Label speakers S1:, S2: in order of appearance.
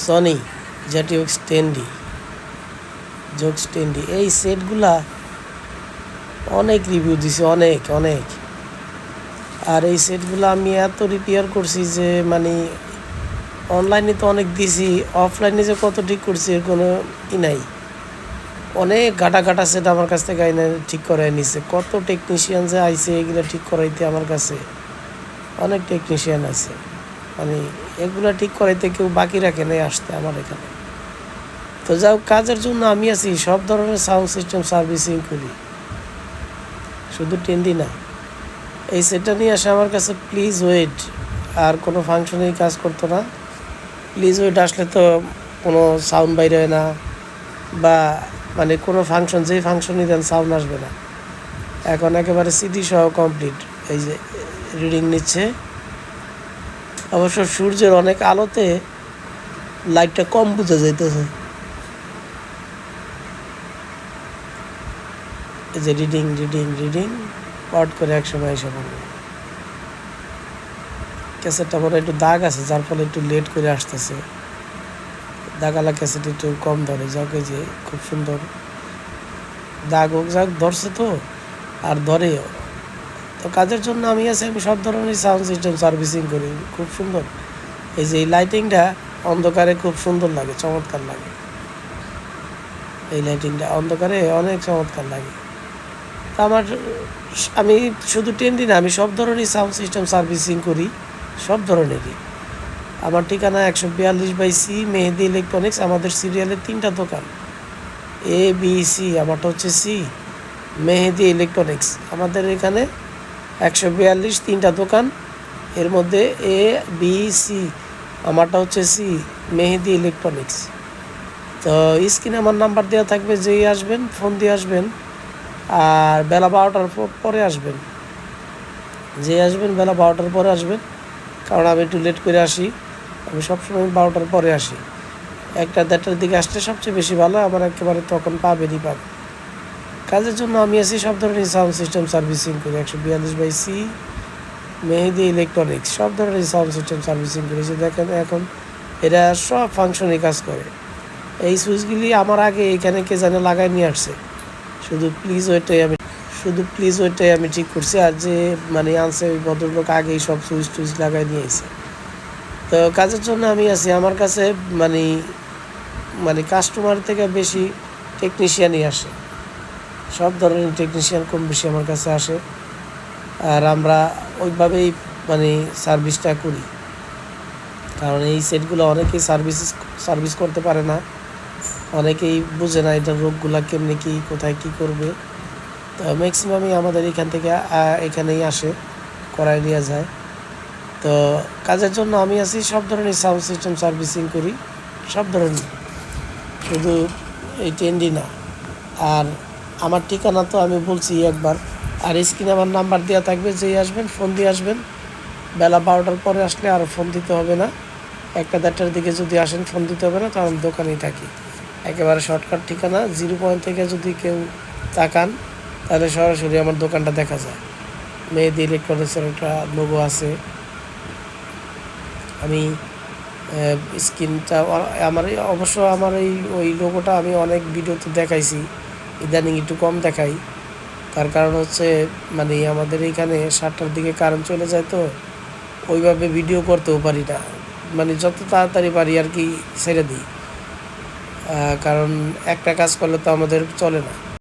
S1: Sony ZX 10D jokes 10D এই সেটগুলা অনেক review দিছি, অনেক অনেক। আর এই সেটগুলো আমি এত রিপেয়ার করছি যে মানে অনলাইনে তো অনেক দিছি, অফলাইনে যে কত ঠিক করছি এর কোনো নাই। অনেক ঘাটা সেট আমার কাছ থেকে আইনে ঠিক করাই নিছে। কত টেকনিশিয়ান যে আইছে এগুলো ঠিক করাইতে, আমার কাছে অনেক টেকনিশিয়ান আছে। মানে এগুলো ঠিক করাইতে কেউ বাকি রাখে নাই আসতে আমার এখানে। তো যাও, কাজের জন্য আমি আছি, সব ধরনের সাউন্ড সিস্টেম সার্ভিসিং করি, শুধু 10D না। এই সেটটা নিয়ে আসে আমার কাছে, প্লিজ ওয়েট। আর কোনো ফাংশনেই কাজ করতো না, প্লিজ ওয়েট আসলে তো কোনো সাউন্ড বাইরে হয় না, বা মানে কোনো ফাংশন, যেই ফাংশনই দেন সাউন্ড আসবে না। এখন একেবারে সিডি সহ কমপ্লিট। এই যে রিডিং নিচ্ছে, অবশ্য সূর্যের অনেক আলোতে লাইটটা কম বোঝা যাইতেছে। এই যে রিডিং রিডিং রিডিং পাউট করে একসময় এসে পড়বে। ক্যাসেটটা মনে একটু দাগ আছে, যার ফলে একটু লেট করে আসতেছে। দাগালা ক্যাসেট একটু কম ধরে, যাকে যে খুব সুন্দর দাগ হোক, যাক ধরছে তো আর ধরেও। তো কাজের জন্য আমি আছি, আমি সব ধরনের সাউন্ড সিস্টেম সার্ভিসিং করি, খুব সুন্দর। এই যে এই লাইটিংটা অন্ধকারে খুব সুন্দর লাগে, চমৎকার লাগে। এই লাইটিংটা অন্ধকারে অনেক চমৎকার লাগে। তা আমি শুধু 10D না, আমি সব ধরনের সাউন্ড সিস্টেম সার্ভিসিং করি, সব ধরনেরই। আমার ঠিকানা 142/C মেহেদি ইলেকট্রনিক্স। আমাদের সিরিয়ালের 3টা দোকান, ABC, আমারটা হচ্ছে C, মেহেদি ইলেকট্রনিক্স। আমাদের এখানে 142 3টা দোকান, এর মধ্যে ABC, আমারটা হচ্ছে C, মেহেদি ইলেকট্রনিক্স। তো স্ক্রিনে আমার নাম্বার দেওয়া থাকবে, যেই আসবেন ফোন দিয়ে আসবেন। আর বেলা 12টার পরে আসবেন, যে আসবেন বেলা 12টার পরে আসবেন, কারণ আমি একটু লেট করে আসি। আমি সবসময় 12টার পরে আসি। 1টা-1:30টার দিকে আসলে সবচেয়ে বেশি ভালো, আমার একেবারে তখন পাবেনই পাবেন। কাজের জন্য আমি আছি, সব ধরনের সাউন্ড সিস্টেম সার্ভিসিং করি। 142/C মেহেদি ইলেকট্রনিক্স, সব ধরনের সাউন্ড সিস্টেম সার্ভিসিং করেছি। দেখেন এখন এরা সব ফাংশনে কাজ করে। এই সুইচগুলি আমার আগে এখানে কে জানে লাগাই নিয়ে আসছে, শুধু প্লিজ ওইটাই আমি ঠিক করছি। আর যে মানে আনছে ওই ভদ্রলোক আগেই সব সুইচ টুইচ লাগাই নিয়ে এসে। তো কাজের জন্য আমি আছি, আমার কাছে মানে মানে কাস্টমার থেকে বেশি টেকনিশিয়ানই আসে, সব ধরনের টেকনিশিয়ান কম বেশি আমার কাছে আসে। আর আমরা ওইভাবেই মানে সার্ভিসটা করি, কারণ এই সেটগুলো অনেকেই সার্ভিস করতে পারে না, অনেকেই বুঝে না এটার রোগগুলা কেমনি কী, কোথায় কী করবে। তো ম্যাক্সিমামই আমাদের এখান থেকে এখানেই আসে, করাই নেওয়া যায়। তো কাজের জন্য আমি আছি, সব ধরনের সাউন্ড সিস্টেম সার্ভিসিং করি, সব ধরনের, শুধু এই 10D না। আর আমার ঠিকানা তো আমি বলছি একবার, আর স্ক্রিনে আমার নাম্বার দেওয়া থাকবে, যেই আসবেন ফোন দিয়ে আসবেন। বেলা 12টার পরে আসলে আর ফোন দিতে হবে না। 1টা-1:30টার দিকে যদি আসেন ফোন দিতে হবে না, তো আমি দোকানেই থাকি। একেবারে শর্টকাট ঠিকানা, 0 পয়েন্ট থেকে যদি কেউ তাকান তাহলে সরাসরি আমার দোকানটা দেখা যায়। মেহেদি ইলেকট্রনিক্সের একটা লোগো আছে। আমি স্ক্রিনটা আমার অবশ্য আমার ওই লোগোটা আমি অনেক ভিডিওতে দেখাইছি, ইদানিং একটু কম দেখাই। তার কারণ হচ্ছে মানে আমাদের এইখানে 7টার দিকে কারেন্ট চলে যায়, তো ওইভাবে ভিডিও করতেও পারি না, মানে যত তাড়াতাড়ি পারি আর কি ছেড়ে দিই, কারণ একটা কাজ করলে তো আমাদের চলে না।